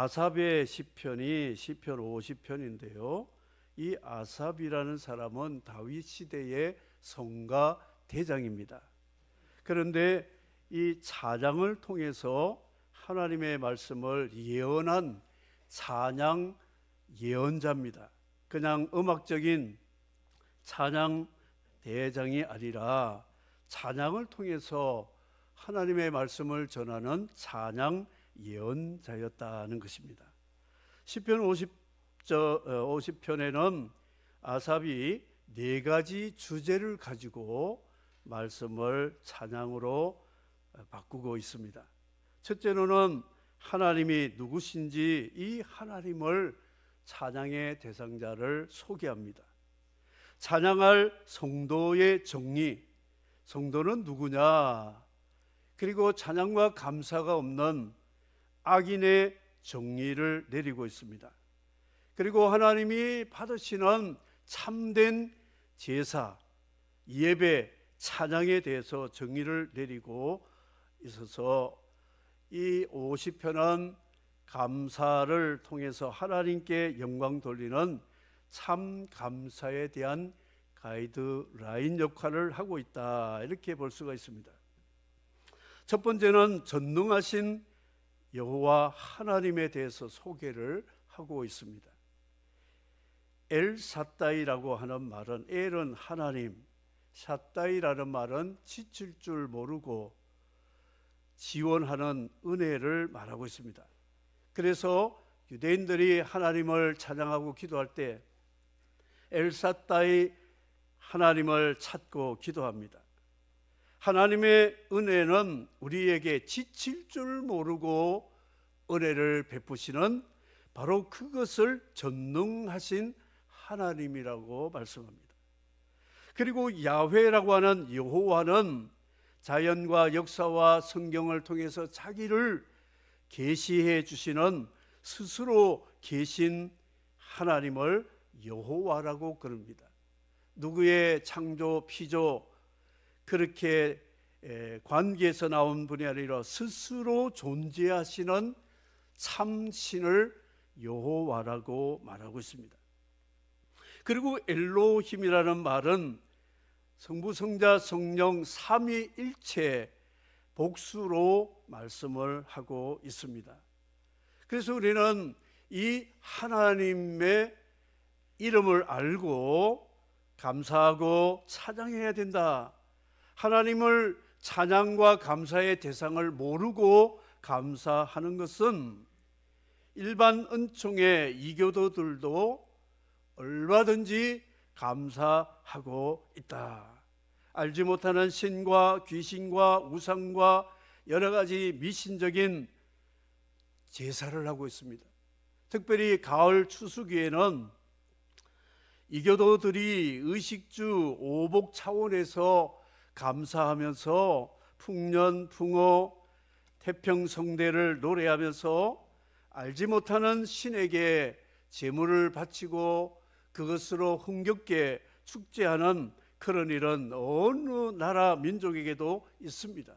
아삽의 시편이 시편 50편인데요. 이 아삽이라는 사람은 다윗 시대의 성가 대장입니다. 그런데 이 찬양을 통해서 하나님의 말씀을 예언한 찬양 예언자입니다. 그냥 음악적인 찬양 대장이 아니라 찬양을 통해서 하나님의 말씀을 전하는 찬양 예언자였다는 것입니다. 시편 50편에는 아삽이 네 가지 주제를 가지고 말씀을 찬양으로 바꾸고 있습니다. 첫째로는 하나님이 누구신지 이 하나님을 찬양의 대상자를 소개합니다. 찬양할 성도의 정의, 성도는 누구냐? 그리고 찬양과 감사가 없는 악인의 정의를 내리고 있습니다. 그리고 하나님이 받으시는 참된 제사, 예배, 찬양에 대해서 정의를 내리고 있어서 이 50편은 감사를 통해서 하나님께 영광 돌리는 참 감사에 대한 가이드라인 역할을 하고 있다, 이렇게 볼 수가 있습니다. 첫 번째는 전능하신 여호와 하나님에 대해서 소개를 하고 있습니다. 엘사다이라고 하는 말은, 엘은 하나님, 샤다이라는 말은 지칠 줄 모르고 지원하는 은혜를 말하고 있습니다. 그래서 유대인들이 하나님을 찬양하고 기도할 때 엘사다이 하나님을 찾고 기도합니다. 하나님의 은혜는 우리에게 지칠 줄 모르고 은혜를 베푸시는 바로 그것을 전능하신 하나님이라고 말씀합니다. 그리고 야훼라고 하는 여호와는 자연과 역사와 성경을 통해서 자기를 계시해 주시는 스스로 계신 하나님을 여호와라고 그럽니다. 누구의 창조, 피조 그렇게 관계에서 나온 분이 아니라 스스로 존재하시는 참신을 여호와라고 말하고 있습니다. 그리고 엘로힘이라는 말은 성부, 성자, 성령 삼위일체 복수로 말씀을 하고 있습니다. 그래서 우리는 이 하나님의 이름을 알고 감사하고 찬양해야 된다. 하나님을 찬양과 감사의 대상을 모르고 감사하는 것은 일반 은총의 이교도들도 얼마든지 감사하고 있다. 알지 못하는 신과 귀신과 우상과 여러 가지 미신적인 제사를 하고 있습니다. 특별히 가을 추수기에는 이교도들이 의식주 오복 차원에서 감사하면서 풍년, 풍어, 태평성대를 노래하면서 알지 못하는 신에게 제물을 바치고 그것으로 흥겹게 축제하는 그런 일은 어느 나라 민족에게도 있습니다.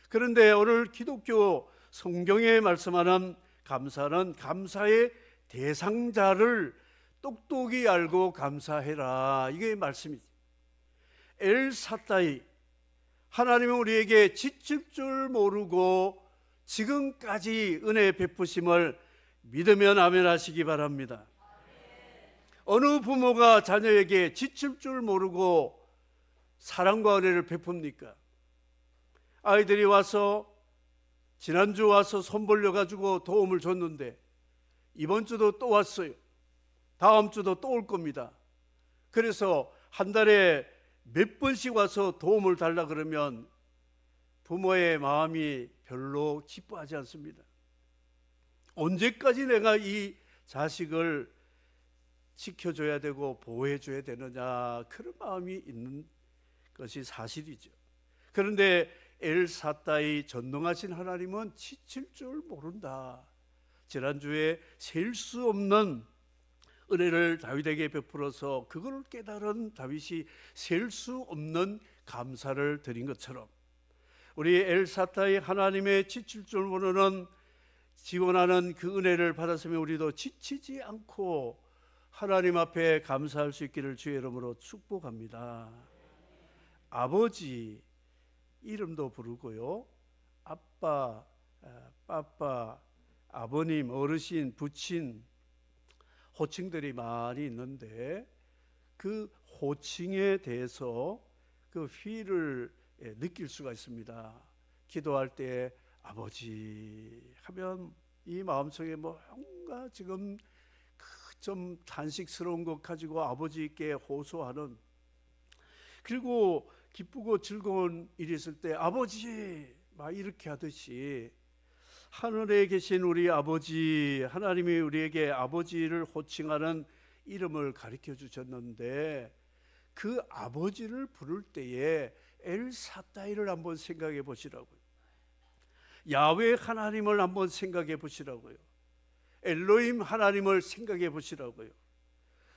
그런데 오늘 기독교 성경에 말씀하는 감사는 감사의 대상자를 똑똑히 알고 감사해라, 이게 말씀이죠. 엘사다이, 하나님은 우리에게 지칠 줄 모르고 지금까지 은혜 베푸심을 믿으면 아멘 하시기 바랍니다. 어느 부모가 자녀에게 지칠 줄 모르고 사랑과 은혜를 베풉니까? 아이들이 와서 지난주 와서 손 벌려가지고 도움을 줬는데 이번 주도 또 왔어요. 다음 주도 또 올 겁니다. 그래서 한 달에 몇 번씩 와서 도움을 달라 그러면 부모의 마음이 별로 기뻐하지 않습니다. 언제까지 내가 이 자식을 지켜줘야 되고 보호해줘야 되느냐, 그런 마음이 있는 것이 사실이죠. 그런데 엘사다이 전능하신 하나님은 지칠 줄 모른다. 지난주에 셀 수 없는 은혜를 다윗에게 베풀어서 그걸 깨달은 다윗이 셀 수 없는 감사를 드린 것처럼 우리 엘사다이 하나님의 지칠 줄 모르는 지원하는 그 은혜를 받았으면 우리도 지치지 않고 하나님 앞에 감사할 수 있기를 주의 이름으로 축복합니다. 아버지 이름도 부르고요, 아빠, 빠빠, 아버님, 어르신, 부친, 호칭들이 많이 있는데 그 호칭에 대해서 그 휘를 느낄 수가 있습니다. 기도할 때 아버지 하면 이 마음속에 뭔가 지금 좀 단식스러운 것 가지고 아버지께 호소하는, 그리고 기쁘고 즐거운 일이 있을 때 아버지 막 이렇게 하듯이 하늘에 계신 우리 아버지, 하나님이 우리에게 아버지를 호칭하는 이름을 가르쳐 주셨는데 그 아버지를 부를 때에 엘사다이를 한번 생각해 보시라고요. 야훼 하나님을 한번 생각해 보시라고요. 엘로힘 하나님을 생각해 보시라고요.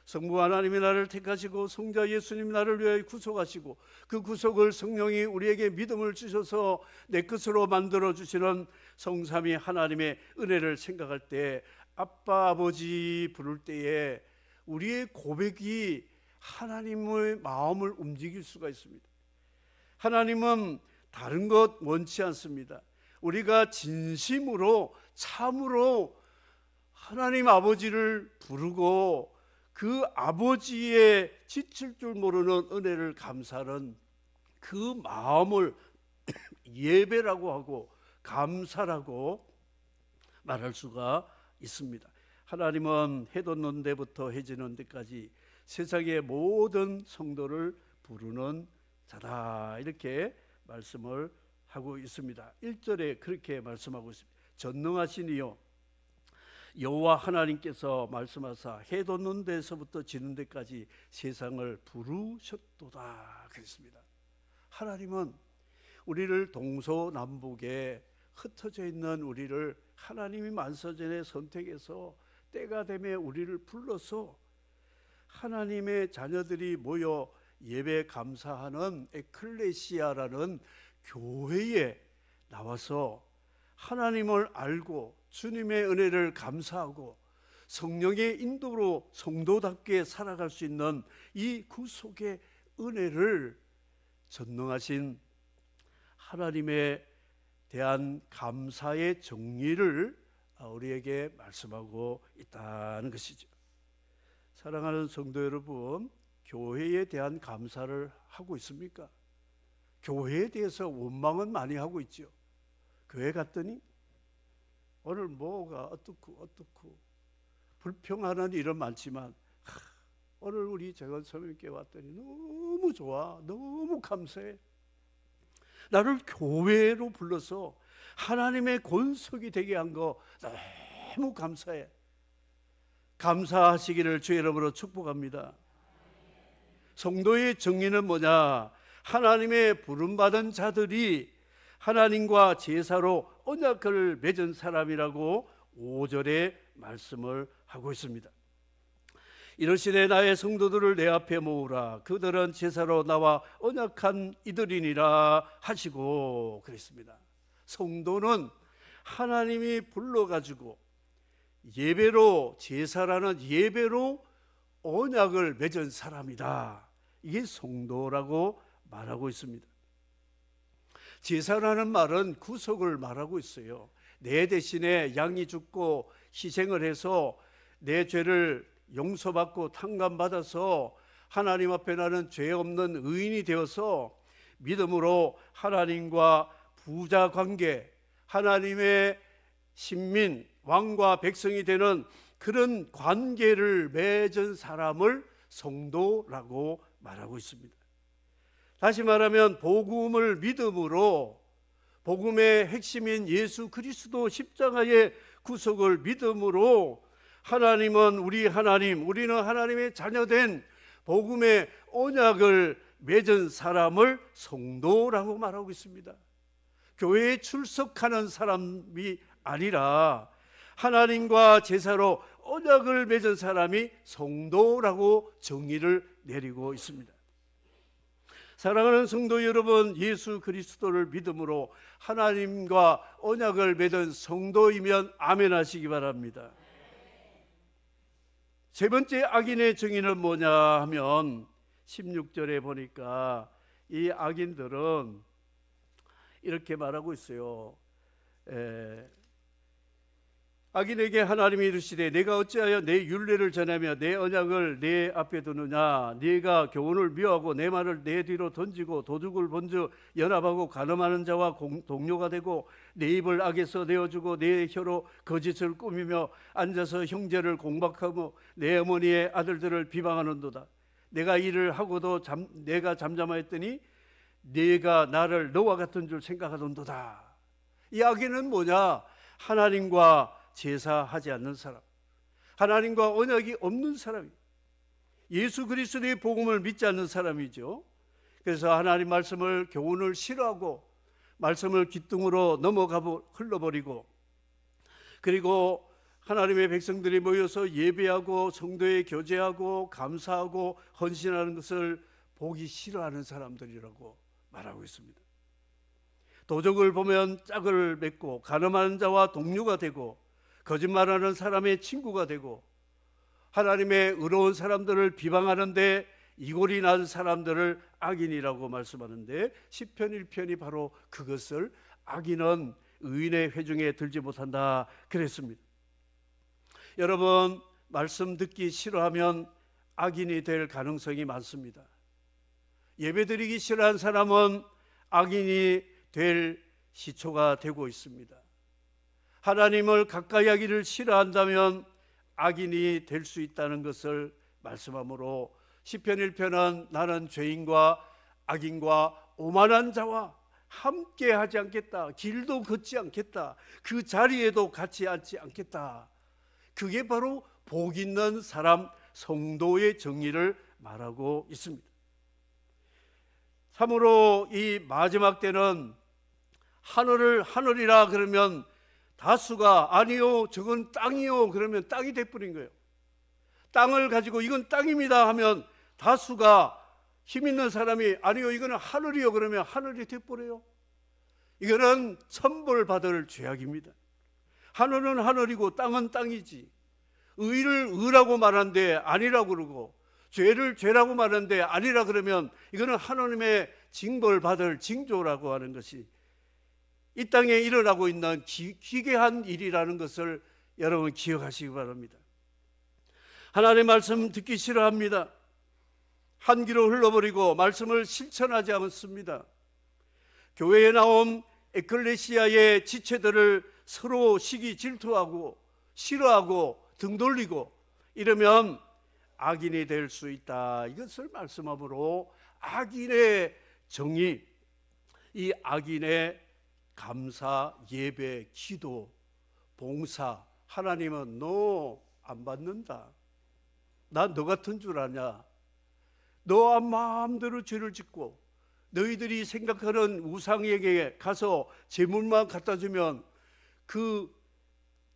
성부 하나님이 나를 택하시고 성자 예수님 나를 위하여 구속하시고 그 구속을 성령이 우리에게 믿음을 주셔서 내 것으로 만들어 주시는 성삼위 하나님의 은혜를 생각할 때, 아빠 아버지 부를 때에 우리의 고백이 하나님의 마음을 움직일 수가 있습니다. 하나님은 다른 것 원치 않습니다. 우리가 진심으로 참으로 하나님 아버지를 부르고 그 아버지의 지칠 줄 모르는 은혜를 감사하는 그 마음을 예배라고 하고 감사라고 말할 수가 있습니다. 하나님은 해 돋는 데부터 해 지는 데까지 세상의 모든 성도를 부르는 자다, 이렇게 말씀을 하고 있습니다. 1절에 그렇게 말씀하고 있습니다. 전능하신 이요 여호와 하나님께서 말씀하사 해 돋는 데서부터 지는 데까지 세상을 부르셨도다 그랬습니다. 하나님은 우리를 동서남북에 흩어져 있는 우리를 하나님이 만사전에 선택해서 때가 되면 우리를 불러서 하나님의 자녀들이 모여 예배 감사하는 에클레시아라는 교회에 나와서 하나님을 알고 주님의 은혜를 감사하고 성령의 인도로 성도답게 살아갈 수 있는 이 구속의 은혜를 전능하신 하나님에 대한 감사의 정리를 우리에게 말씀하고 있다는 것이죠. 사랑하는 성도 여러분, 교회에 대한 감사를 하고 있습니까? 교회에 대해서 원망은 많이 하고 있죠. 교회 갔더니 오늘 뭐가 어떻고 불평하는 일은 많지만 오늘 우리 재건성교회 왔더니 너무 좋아, 너무 감사해. 나를 교회로 불러서 하나님의 권속이 되게 한 거 너무 감사해. 감사하시기를 주의 이름으로 축복합니다. 성도의 정의는 뭐냐? 하나님의 부름받은 자들이 하나님과 제사로 언약을 맺은 사람이라고 5절에 말씀을 하고 있습니다. 이르시되 나의 성도들을 내 앞에 모으라. 그들은 제사로 나와 언약한 이들이니라 하시고 그랬습니다. 성도는 하나님이 불러가지고 예배로, 제사라는 예배로 언약을 맺은 사람이다. 이게 성도라고 말하고 있습니다. 제사라는 말은 구속을 말하고 있어요. 내 대신에 양이 죽고 희생을 해서 내 죄를 용서받고 탕감받아서 하나님 앞에 나는 죄 없는 의인이 되어서 믿음으로 하나님과 부자 관계, 하나님의 신민, 왕과 백성이 되는 그런 관계를 맺은 사람을 성도라고 말하고 있습니다. 다시 말하면 복음을 믿음으로, 복음의 핵심인 예수 그리스도 십자가의 구속을 믿음으로 하나님은 우리 하나님, 우리는 하나님의 자녀된 복음의 언약을 맺은 사람을 성도라고 말하고 있습니다. 교회에 출석하는 사람이 아니라 하나님과 제사로 언약을 맺은 사람이 성도라고 정의를 내리고 있습니다. 사랑하는 성도 여러분, 예수 그리스도를 믿음으로 하나님과 언약을 맺은 성도이면 아멘 하시기 바랍니다. 세 번째 악인의 정의는 뭐냐 하면 16절에 보니까 이 악인들은 이렇게 말하고 있어요. 악인에게 하나님이 이르시되 내가 어찌하여 내 율례를 전하며 내 언약을 내 앞에 두느냐. 네가 교훈을 미워하고 내 말을 내 뒤로 던지고 도둑을 본즉 연합하고 간음하는 자와 동료가 되고 내 입을 악에서 내어주고 내 혀로 거짓을 꾸미며 앉아서 형제를 공박하고 내 어머니의 아들들을 비방하는도다. 내가 일을 하고도 내가 잠잠하였더니 네가 나를 너와 같은 줄 생각하던도다. 이 악인은 뭐냐? 하나님과 제사하지 않는 사람, 하나님과 언약이 없는 사람이, 예수 그리스도의 복음을 믿지 않는 사람이죠. 그래서 하나님 말씀을, 교훈을 싫어하고 말씀을 귓등으로 넘어가고 흘러버리고, 그리고 하나님의 백성들이 모여서 예배하고 성도에 교제하고 감사하고 헌신하는 것을 보기 싫어하는 사람들이라고 말하고 있습니다. 도적을 보면 짝을 맺고 간음하는 자와 동료가 되고 거짓말하는 사람의 친구가 되고 하나님의 의로운 사람들을 비방하는데 이골이 난 사람들을 악인이라고 말씀하는데 시편 1편이 바로 그것을 악인은 의인의 회중에 들지 못한다 그랬습니다. 여러분, 말씀 듣기 싫어하면 악인이 될 가능성이 많습니다. 예배드리기 싫어하는 사람은 악인이 될 시초가 되고 있습니다. 하나님을 가까이 하기를 싫어한다면 악인이 될 수 있다는 것을 말씀하므로 시편 1편은 나는 죄인과 악인과 오만한 자와 함께 하지 않겠다, 길도 걷지 않겠다, 그 자리에도 같이 앉지 않겠다. 그게 바로 복 있는 사람, 성도의 정의를 말하고 있습니다. 참으로 이 마지막 때는 하늘이라 그러면 다수가 아니요 저건 땅이요 그러면 땅이 돼버린 거예요. 땅을 가지고 이건 땅입니다 하면 다수가 힘 있는 사람이 아니요 이거는 하늘이요 그러면 하늘이 돼버려요. 이거는 천벌받을 죄악입니다. 하늘은 하늘이고 땅은 땅이지. 의를 의라고 말하는데 아니라고 그러고 죄를 죄라고 말하는데 아니라 그러면 이거는 하나님의 징벌받을 징조라고 하는 것이 이 땅에 일어나고 있는 기괴한 일이라는 것을 여러분 기억하시기 바랍니다. 하나님의 말씀 듣기 싫어합니다. 한 귀로 흘러버리고 말씀을 실천하지 않습니다. 교회에 나온 에클레시아의 지체들을 서로 시기 질투하고 싫어하고 등 돌리고 이러면 악인이 될 수 있다. 이것을 말씀함으로 악인의 정의, 이 악인의 감사, 예배, 기도, 봉사, 하나님은 너 안 받는다. 난 너 같은 줄 아냐. 너 마음대로 죄를 짓고 너희들이 생각하는 우상에게 가서 제물만 갖다 주면 그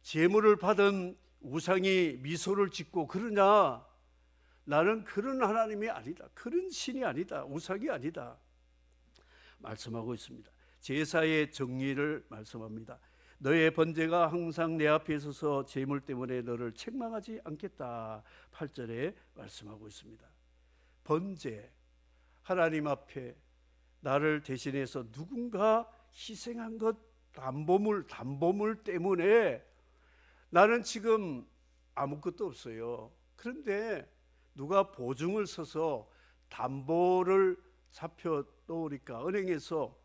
제물을 받은 우상이 미소를 짓고 그러냐. 나는 그런 하나님이 아니다. 그런 신이 아니다. 우상이 아니다. 말씀하고 있습니다. 제사의 정의를 말씀합니다. 너의 번제가 항상 내 앞에 서서 제물 때문에 너를 책망하지 않겠다. 8절에 말씀하고 있습니다. 번제, 하나님 앞에 나를 대신해서 누군가 희생한 것, 담보물 때문에 나는 지금 아무것도 없어요. 그런데 누가 보증을 서서 담보를 잡혀 놓으니까 은행에서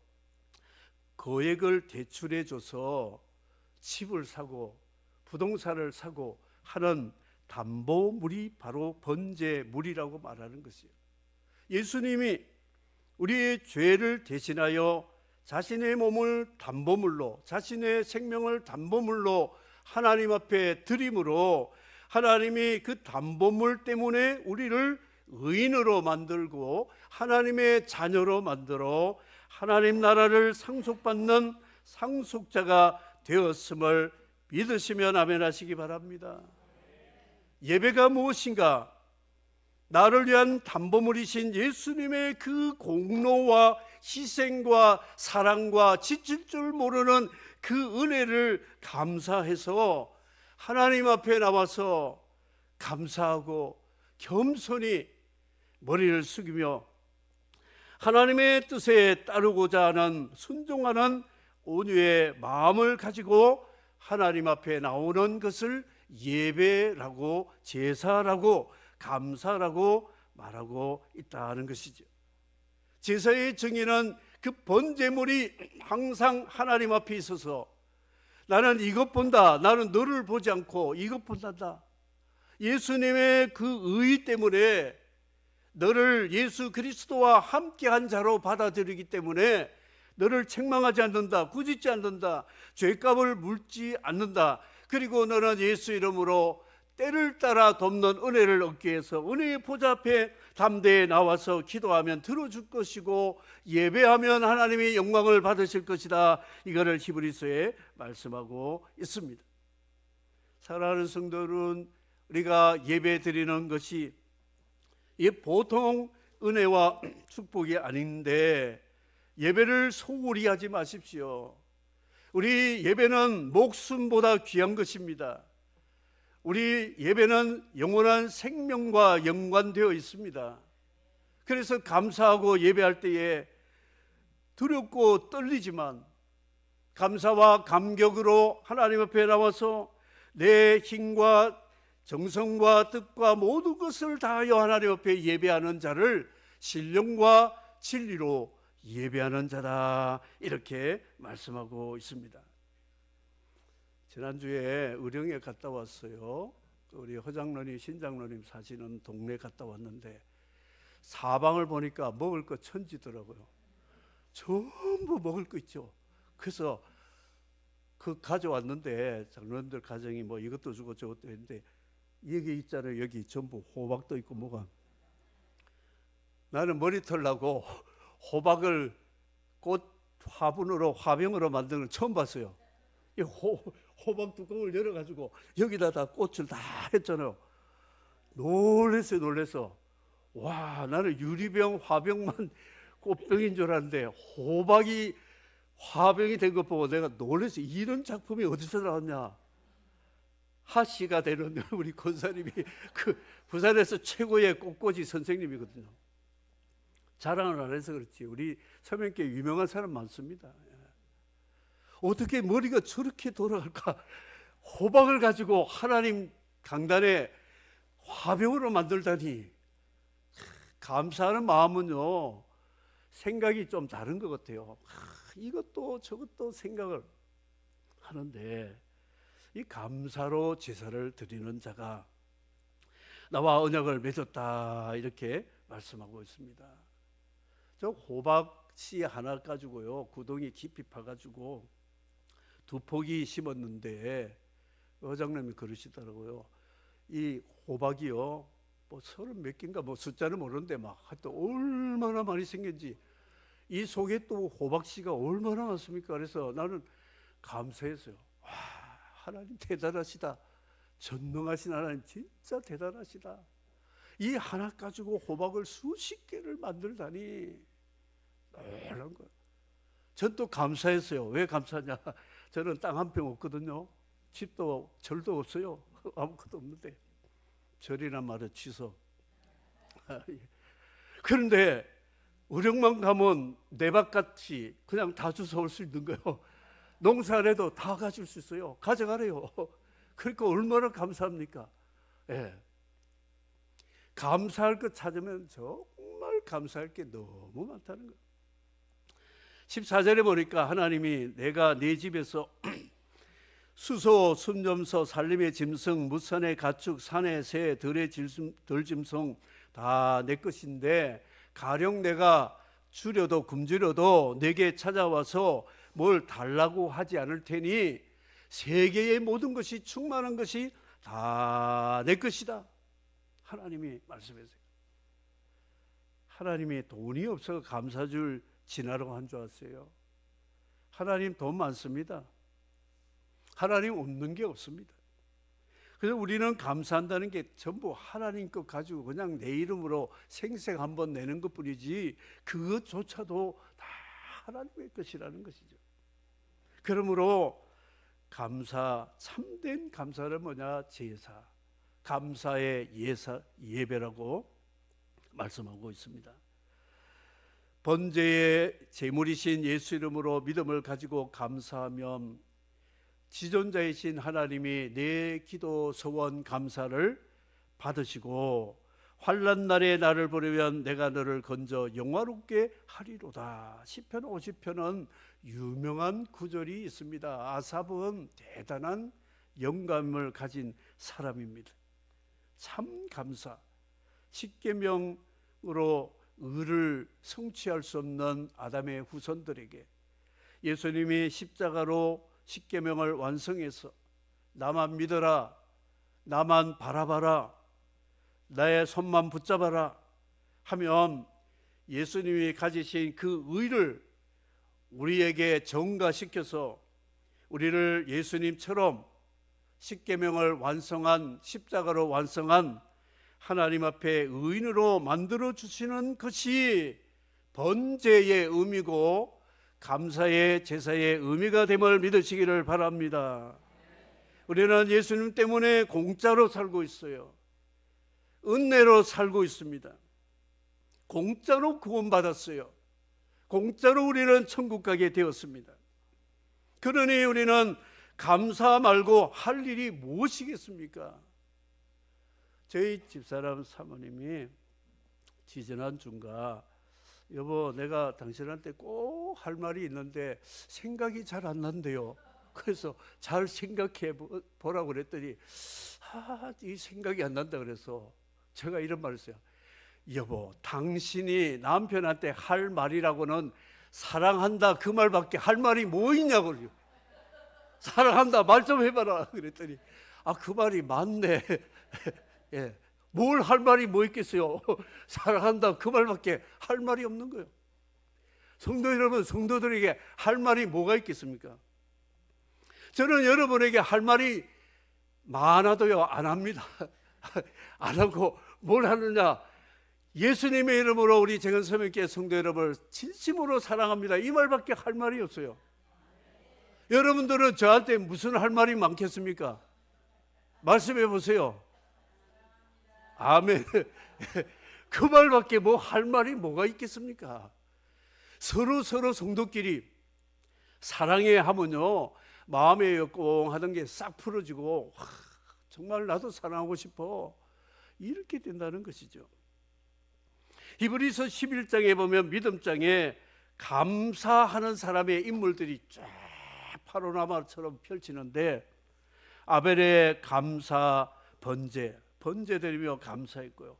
거액을 대출해 줘서 집을 사고 부동산을 사고 하는 담보물이 바로 번제물이라고 말하는 것이에요. 예수님이 우리의 죄를 대신하여 자신의 몸을 담보물로, 자신의 생명을 담보물로 하나님 앞에 드림으로 하나님이 그 담보물 때문에 우리를 의인으로 만들고 하나님의 자녀로 만들어 하나님 나라를 상속받는 상속자가 되었음을 믿으시면 아멘 하시기 바랍니다. 예배가 무엇인가? 나를 위한 담보물이신 예수님의 그 공로와 희생과 사랑과 지칠 줄 모르는 그 은혜를 감사해서 하나님 앞에 나와서 감사하고 겸손히 머리를 숙이며 하나님의 뜻에 따르고자 하는 순종하는 온유의 마음을 가지고 하나님 앞에 나오는 것을 예배라고, 제사라고, 감사라고 말하고 있다는 것이죠. 제사의 정의는 그 번제물이 항상 하나님 앞에 있어서 나는 이것 본다, 나는 너를 보지 않고 이것 본단다. 예수님의 그 의 때문에 너를 예수 그리스도와 함께한 자로 받아들이기 때문에 너를 책망하지 않는다, 꾸짖지 않는다, 죄값을 물지 않는다. 그리고 너는 예수 이름으로 때를 따라 돕는 은혜를 얻기 위해서 은혜의 보좌 앞에 담대히 나와서 기도하면 들어줄 것이고 예배하면 하나님의 영광을 받으실 것이다. 이거를 히브리서에 말씀하고 있습니다. 사랑하는 성도들은 우리가 예배 드리는 것이 이 보통 은혜와 축복이 아닌데 예배를 소홀히 하지 마십시오. 우리 예배는 목숨보다 귀한 것입니다. 우리 예배는 영원한 생명과 연관되어 있습니다. 그래서 감사하고 예배할 때에 두렵고 떨리지만 감사와 감격으로 하나님 앞에 나와서 내 힘과 정성과 뜻과 모든 것을 다하여 하나님 앞에 예배하는 자를 신령과 진리로 예배하는 자다, 이렇게 말씀하고 있습니다. 지난주에 의령에 갔다 왔어요. 우리 허장로님, 신장로님 사시는 동네 갔다 왔는데 사방을 보니까 먹을 거 천지더라고요. 전부 먹을 거 있죠. 그래서 그 가져왔는데 장로님들 가정이 뭐 이것도 주고 저것도 했는데 여기 있잖아요. 여기 전부 호박도 있고 뭐가. 나는 머리털 나고 호박을 꽃 화분으로 화병으로 만드는 걸 처음 봤어요. 이 호박 뚜껑을 열어가지고 여기다 다 꽃을 다 했잖아요. 놀래서 와, 나는 유리병 화병만 꽃병인 줄 알았는데 호박이 화병이 된 것 보고 내가 놀래서 이런 작품이 어디서 나왔냐. 하씨가 되는 우리 권사님이 그 부산에서 최고의 꽃꽂이 선생님이거든요. 자랑을 안 해서 그렇지 우리 서명교회 유명한 사람 많습니다. 어떻게 머리가 저렇게 돌아갈까? 호박을 가지고 하나님 강단에 화병으로 만들다니. 감사하는 마음은요 생각이 좀 다른 것 같아요. 이것도 저것도 생각을 하는데 이 감사로 제사를 드리는 자가 나와 언약을 맺었다, 이렇게 말씀하고 있습니다. 저 호박씨 하나 가지고요 구덩이 깊이 파가지고 2포기 심었는데 의장님이 그러시더라고요. 이 호박이요 뭐 30몇 개인가 뭐 숫자는 모르는데 막 하여튼 얼마나 많이 생겼는지 이 속에 또 호박씨가 얼마나 많습니까? 그래서 나는 감사했어요. 와, 하나님 대단하시다. 전능하신 하나님 진짜 대단하시다. 이 하나 가지고 호박을 수십 개를 만들다니 놀란 거예요. 전 또 감사했어요. 왜 감사하냐? 저는 땅 한 평 없거든요. 집도 절도 없어요. 아무것도 없는데 절이란 말은 취소. 그런데 의령만 가면 내 밭같이 그냥 다 주워올 수 있는 거예요. 농사 안 해도 다 가질 수 있어요. 가져가래요. 그러니까 얼마나 감사합니까? 예. 감사할 것 찾으면 정말 감사할 게 너무 많다는 거예요. 14절에 보니까 하나님이 내가 네 집에서 수소, 순점소, 살림의 짐승, 무산의 가축, 산의 새, 들의 들짐승 다 내 것인데 가령 내가 주려도 굶주려도 내게 찾아와서 뭘 달라고 하지 않을 테니 세계의 모든 것이 충만한 것이 다 내 것이다. 하나님이 말씀하세요. 하나님이 돈이 없어 감사줄 지나라고 한 줄 아세요? 하나님 돈 많습니다. 하나님 없는 게 없습니다. 그래서 우리는 감사한다는 게 전부 하나님 것 가지고 그냥 내 이름으로 생색 한번 내는 것뿐이지 그것조차도 다 하나님의 것이라는 것이죠. 그러므로 감사, 참된 감사는 뭐냐? 제사, 감사의 예배라고 말씀하고 있습니다. 번제의 제물이신 예수 이름으로 믿음을 가지고 감사하면 지존자이신 하나님이 내 기도 소원 감사를 받으시고 환난 날에 나를 부르면 내가 너를 건져 영화롭게 하리로다. 시편 50편은 유명한 구절이 있습니다. 아삽은 대단한 영감을 가진 사람입니다. 참 감사. 십계명으로 의를 성취할 수 없는 아담의 후손들에게 예수님이 십자가로 십계명을 완성해서 나만 믿어라, 나만 바라봐라, 나의 손만 붙잡아라 하면 예수님이 가지신 그 의를 우리에게 전가시켜서 우리를 예수님처럼 십계명을 완성한, 십자가로 완성한 하나님 앞에 의인으로 만들어 주시는 것이 번제의 의미고 감사의 제사의 의미가 됨을 믿으시기를 바랍니다. 우리는 예수님 때문에 공짜로 살고 있어요. 은혜로 살고 있습니다. 공짜로 구원받았어요. 공짜로 우리는 천국 가게 되었습니다. 그러니 우리는 감사 말고 할 일이 무엇이겠습니까? 저희 집사람 사모님이 지지난 주인가 여보 내가 당신한테 꼭 할 말이 있는데 생각이 잘 안 난대요. 그래서 잘 생각해 보라고 그랬더니 이 생각이 안 난다 그래서 제가 이런 말을 했어요. 여보 당신이 남편한테 할 말이라고는 사랑한다 그 말밖에 할 말이 뭐 있냐고요. 사랑한다 말 좀 해봐라 그랬더니 그 말이 맞네. 예, 뭘 할 말이 뭐 있겠어요. 사랑한다 그 말밖에 할 말이 없는 거예요. 성도 여러분, 성도들에게 할 말이 뭐가 있겠습니까? 저는 여러분에게 할 말이 많아도요 안 합니다. 안 하고 뭘 하느냐? 예수님의 이름으로 우리 재건서명교회 성도 여러분을 진심으로 사랑합니다 이 말밖에 할 말이 없어요. 여러분들은 저한테 무슨 할 말이 많겠습니까? 말씀해 보세요. 아멘. 그 말밖에 뭐 할 말이 뭐가 있겠습니까? 서로 성도끼리 사랑해 하면요 마음에 꽁하던 게 싹 풀어지고 정말 나도 사랑하고 싶어 이렇게 된다는 것이죠. 히브리서 11장에 보면 믿음장에 감사하는 사람의 인물들이 쫙 파노라마처럼 펼치는데 아벨의 감사 번제드리며 감사했고요.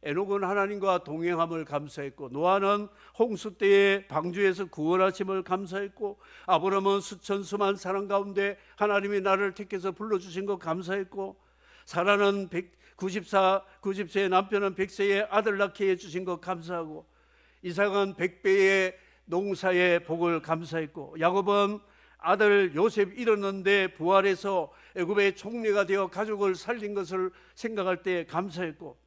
에녹은 하나님과 동행함을 감사했고 노아는 홍수 때에 방주에서 구원하심을 감사했고 아브라함은 수천 수만 사람 가운데 하나님이 나를 택해서 불러주신 것 감사했고 사라는 90세의 남편은 100세의 아들 낳게 해주신 것 감사하고 이삭은 100배의 농사의 복을 감사했고 야곱은 아들 요셉 잃었는데 부활해서 애굽의 총리가 되어 가족을 살린 것을 생각할 때 감사했고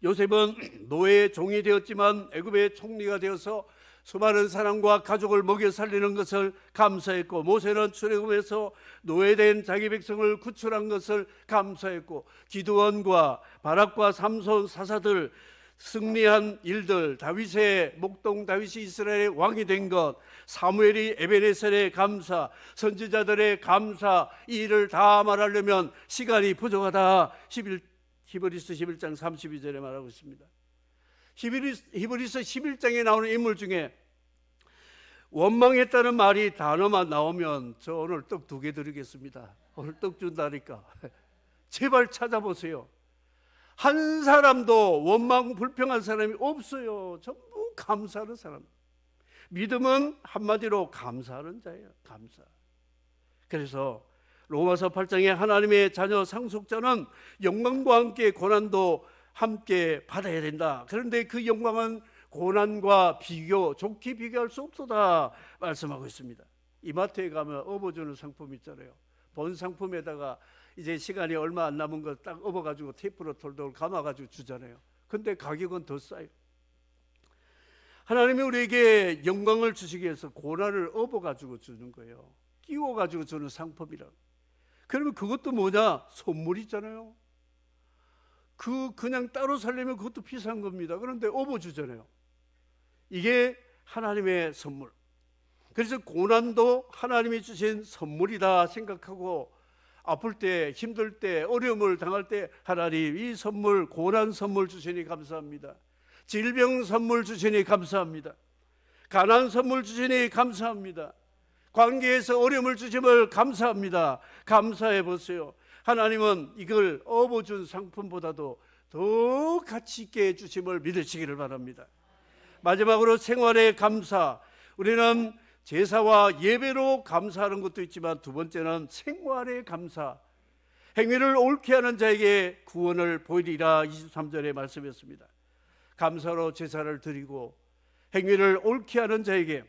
요셉은 노예의 종이 되었지만 애굽의 총리가 되어서 수많은 사람과 가족을 먹여 살리는 것을 감사했고 모세는 출애굽에서 노예된 자기 백성을 구출한 것을 감사했고 기드온과 바락과 삼손 사사들 승리한 일들, 다윗의 목동 다윗이 이스라엘의 왕이 된 것, 사무엘이 에베네셀의 감사, 선지자들의 감사, 이 일을 다 말하려면 시간이 부족하다. 히브리서 11장 32절에 말하고 있습니다. 히브리서 11장에 나오는 인물 중에 원망했다는 말이 단어만 나오면 저 오늘 떡 2개 드리겠습니다. 오늘 떡 준다니까 제발 찾아보세요. 한 사람도 원망 불평한 사람이 없어요. 전부 감사하는 사람. 믿음은 한마디로 감사하는 자예요. 감사. 그래서 로마서 8장에 하나님의 자녀 상속자는 영광과 함께 고난도 함께 받아야 된다. 그런데 그 영광은 고난과 좋게 비교할 수 없도다 말씀하고 있습니다. 이마트에 가면 업어주는 상품 있잖아요. 본 상품에다가 이제 시간이 얼마 안 남은 거 딱 업어가지고 테이프로 돌돌 감아가지고 주잖아요. 근데 가격은 더 싸요. 하나님이 우리에게 영광을 주시기 위해서 고난을 업어가지고 주는 거예요. 끼워가지고 주는 상품이라고. 그러면 그것도 뭐냐? 선물이잖아요. 그냥 따로 살려면 그것도 비싼 겁니다. 그런데 업어주잖아요. 이게 하나님의 선물. 그래서 고난도 하나님이 주신 선물이다 생각하고 아플 때, 힘들 때, 어려움을 당할 때 하나님 이 선물, 고난 선물 주시니 감사합니다. 질병 선물 주시니 감사합니다. 가난 선물 주시니 감사합니다. 관계에서 어려움을 주심을 감사합니다. 감사해 보세요. 하나님은 이걸 업어준 상품보다도 더 가치 있게 주심을 믿으시기를 바랍니다. 마지막으로 생활의 감사. 우리는 제사와 예배로 감사하는 것도 있지만 두 번째는 생활의 감사. 행위를 옳게 하는 자에게 구원을 보이리라 23절에 말씀했습니다. 감사로 제사를 드리고 행위를 옳게 하는 자에게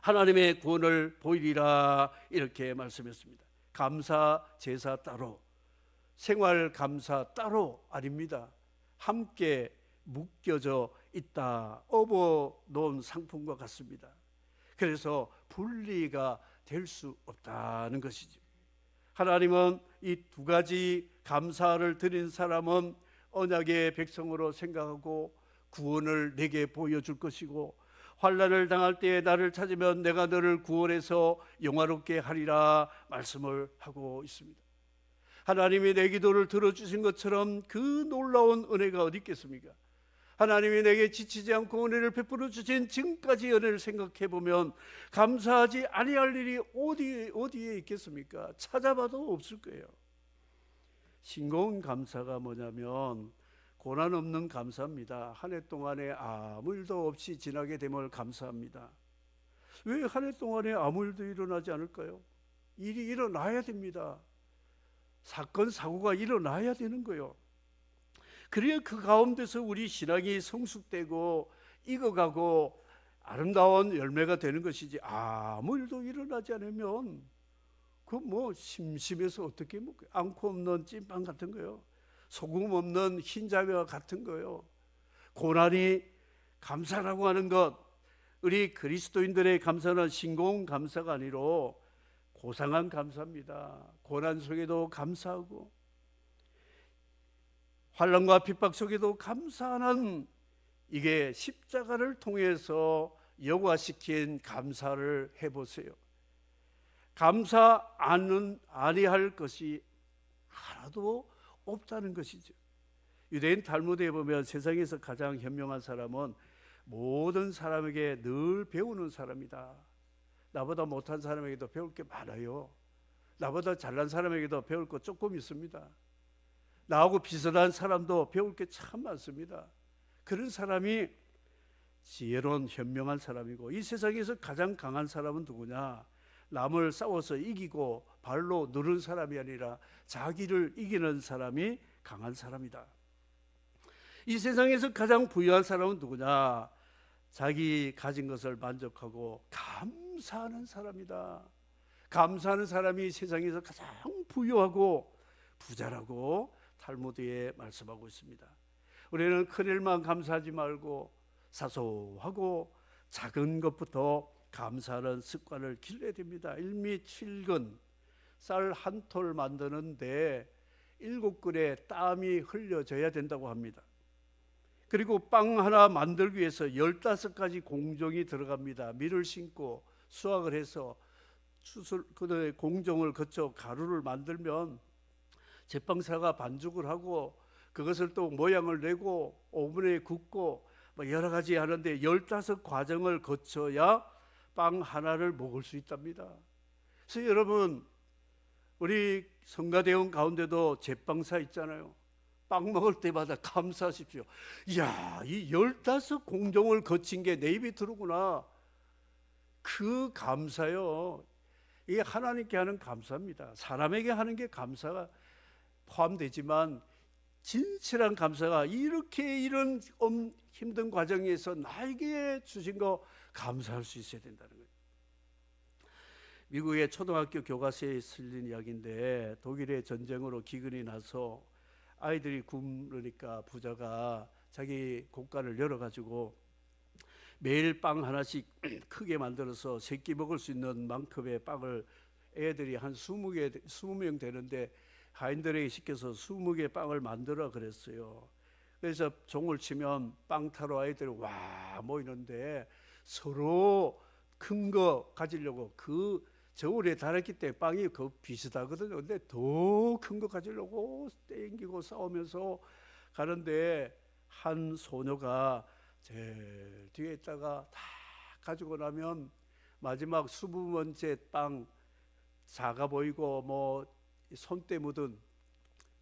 하나님의 구원을 보이리라 이렇게 말씀했습니다. 감사 제사 따로, 생활 감사 따로 아닙니다. 함께 묶여져 있다. 업어 놓은 상품과 같습니다. 그래서 분리가 될 수 없다는 것이죠. 하나님은 이 두 가지 감사를 드린 사람은 언약의 백성으로 생각하고 구원을 내게 보여줄 것이고, 환난을 당할 때에 나를 찾으면 내가 너를 구원해서 영화롭게 하리라 말씀을 하고 있습니다. 하나님이 내 기도를 들어주신 것처럼 그 놀라운 은혜가 어디 있겠습니까? 하나님이 내게 지치지 않고 은혜를 베풀어 주신 지금까지 은혜를 생각해 보면 감사하지 아니할 일이 어디에 있겠습니까? 찾아봐도 없을 거예요. 싱거운 감사가 뭐냐면 고난 없는 감사입니다. 한 해 동안에 아무 일도 없이 지나게 됨을 감사합니다. 왜 한 해 동안에 아무 일도 일어나지 않을까요? 일이 일어나야 됩니다. 사건 사고가 일어나야 되는 거예요. 그래야 그 가운데서 우리 신앙이 성숙되고 익어가고 아름다운 열매가 되는 것이지, 아무 일도 일어나지 않으면 그 뭐 심심해서 어떻게 먹어요? 앙코 없는 찐빵 같은 거요, 소금 없는 흰자매와 같은 거요. 고난이 감사라고 하는 것, 우리 그리스도인들의 감사는 싱거운 감사가 아니로 고상한 감사입니다. 고난 속에도 감사하고 환난과 핍박 속에도 감사하는, 이게 십자가를 통해서 여과시킨 감사를 해보세요. 감사 아니할 것이 하나도 없다는 것이죠. 유대인 탈무드에 보면 세상에서 가장 현명한 사람은 모든 사람에게 늘 배우는 사람이다. 나보다 못한 사람에게도 배울 게 많아요. 나보다 잘난 사람에게도 배울 거 조금 있습니다. 나하고 비슷한 사람도 배울 게 참 많습니다. 그런 사람이 지혜로운 현명한 사람이고, 이 세상에서 가장 강한 사람은 누구냐? 남을 싸워서 이기고 발로 누른 사람이 아니라 자기를 이기는 사람이 강한 사람이다. 이 세상에서 가장 부유한 사람은 누구냐? 자기 가진 것을 만족하고 감사하는 사람이다. 감사하는 사람이 세상에서 가장 부유하고 부자라고 탈무드에 말씀하고 있습니다. 우리는 큰 일만 감사하지 말고 사소하고 작은 것부터 감사하는 습관을 길러야 됩니다. 1미7근 쌀 한 톨 만드는데 7근의 땀이 흘려져야 된다고 합니다. 그리고 빵 하나 만들기 위해서 15가지 공정이 들어갑니다. 밀을 심고 수확을 해서 그 공정을 거쳐 가루를 만들면 제빵사가 반죽을 하고 그것을 또 모양을 내고 오븐에 굽고 여러 가지 하는데 15과정을 거쳐야 빵 하나를 먹을 수 있답니다. 그래서 여러분, 우리 성가대원 가운데도 제빵사 있잖아요. 빵 먹을 때마다 감사하십시오. 이야, 이 15공정을 거친 게 내 입에 들어오구나. 그 감사요, 이게 하나님께 하는 감사입니다. 사람에게 하는 게 감사가 포함되지만 진실한 감사가 이렇게 이런 힘든 과정에서 나에게 주신 거 감사할 수 있어야 된다는 거예요. 미국의 초등학교 교과서에 실린 이야기인데, 독일의 전쟁으로 기근이 나서 아이들이 굶으니까 부자가 자기 곳간을 열어가지고 매일 빵 하나씩 크게 만들어서 세 끼 먹을 수 있는 만큼의 빵을, 애들이 한 20명 되는데 하인들에게 시켜서 20개 빵을 만들어 그랬어요. 그래서 종을 치면 빵 타러 아이들이 와 모이는데 서로 큰 거 가지려고, 그 저울에 달았기 때문에 빵이 그 비슷하거든요. 근데 더 큰 거 가지려고 땡기고 싸우면서 가는데, 한 소녀가 제일 뒤에 있다가 다 가지고 나면 마지막 20번째 빵, 작아 보이고 뭐 손때 묻은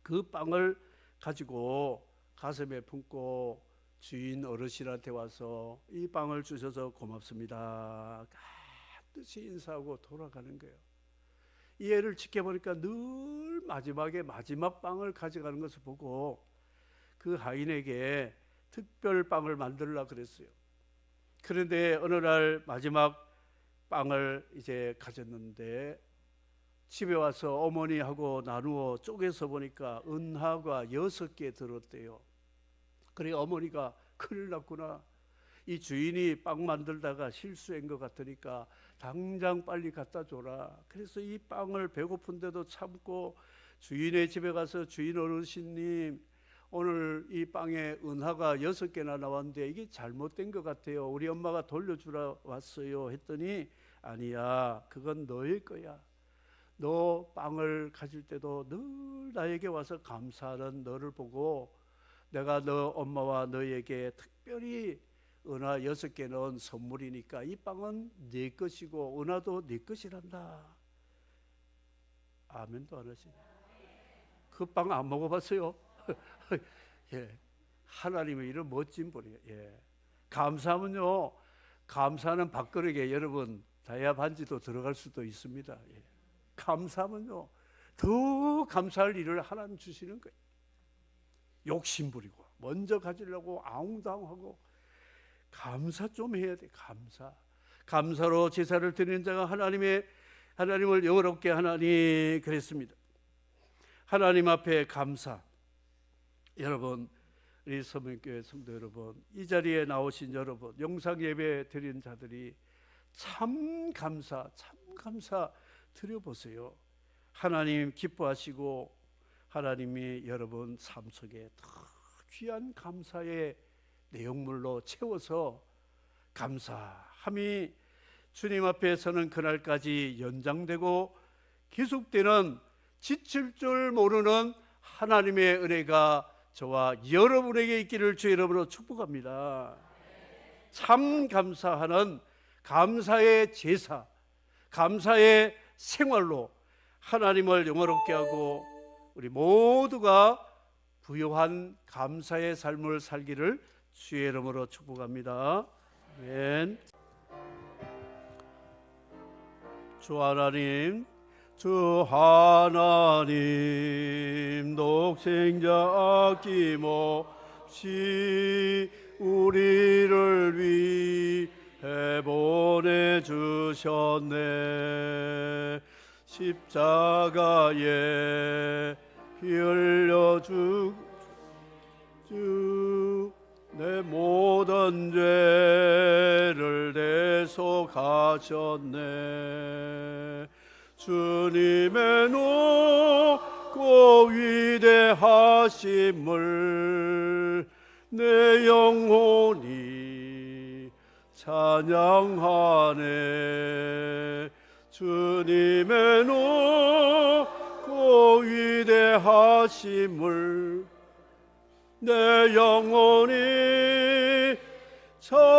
그 빵을 가지고 가슴에 품고 주인 어르신한테 와서 이 빵을 주셔서 고맙습니다 뜻이 인사하고 돌아가는 거예요. 이 애를 지켜보니까 늘 마지막에 마지막 빵을 가져가는 것을 보고 그 하인에게 특별 빵을 만들려고 그랬어요. 그런데 어느 날 마지막 빵을 이제 가졌는데 집에 와서 어머니하고 나누어 쪼개서 보니까 은하가 6개 들었대요. 그래 어머니가 큰일 났구나, 이 주인이 빵 만들다가 실수한 것 같으니까 당장 빨리 갖다 줘라. 그래서 이 빵을 배고픈데도 참고 주인의 집에 가서, 주인 어르신님, 오늘 이 빵에 은하가 6개나 나왔는데 이게 잘못된 것 같아요. 우리 엄마가 돌려주러 왔어요. 했더니 아니야, 그건 너의 거야. 너 빵을 가질 때도 늘 나에게 와서 감사하는 너를 보고 내가 너 엄마와 너에게 특별히 은하 6개 넣은 선물이니까 이 빵은 네 것이고 은하도 네 것이란다. 아멘도 안 하시네. 그 빵 안 먹어봤어요? 예, 하나님의 이런 멋진 분이에요. 예. 감사하면요, 감사하는 밥그릇에 여러분 다이아 반지도 들어갈 수도 있습니다. 예. 감사하면요 더 감사할 일을 하나님 주시는 거예요. 욕심 부리고 먼저 가지려고 아웅다웅하고, 감사 좀 해야 돼. 감사로 제사를 드리는 자가 하나님을 영화롭게 하나니 그랬습니다. 하나님 앞에 감사. 여러분, 우리 서문교회 성도 여러분, 이 자리에 나오신 여러분, 영상 예배 드린 자들이 참 감사 드려보세요. 하나님 기뻐하시고 하나님이 여러분 삶 속에 더 귀한 감사의 내용물로 채워서 감사함이 주님 앞에 서는 그날까지 연장되고 계속되는 지칠 줄 모르는 하나님의 은혜가 저와 여러분에게 있기를 주 이름으로 축복합니다. 참 감사하는 감사의 제사, 감사의 생활로 하나님을 영화롭게 하고 우리 모두가 부요한 감사의 삶을 살기를 주의 이름으로 축복합니다. 아멘. 주 하나님, 독생자 아낌없이 우리를 위해 보내주셨네. 십자가에 피 흘려 내 모든 죄를 대속하셨네. 주님의 높고 위대하심을 내 영혼이 찬양하네. 주님의 높고 위대하심을 내 영혼이 찬양하네.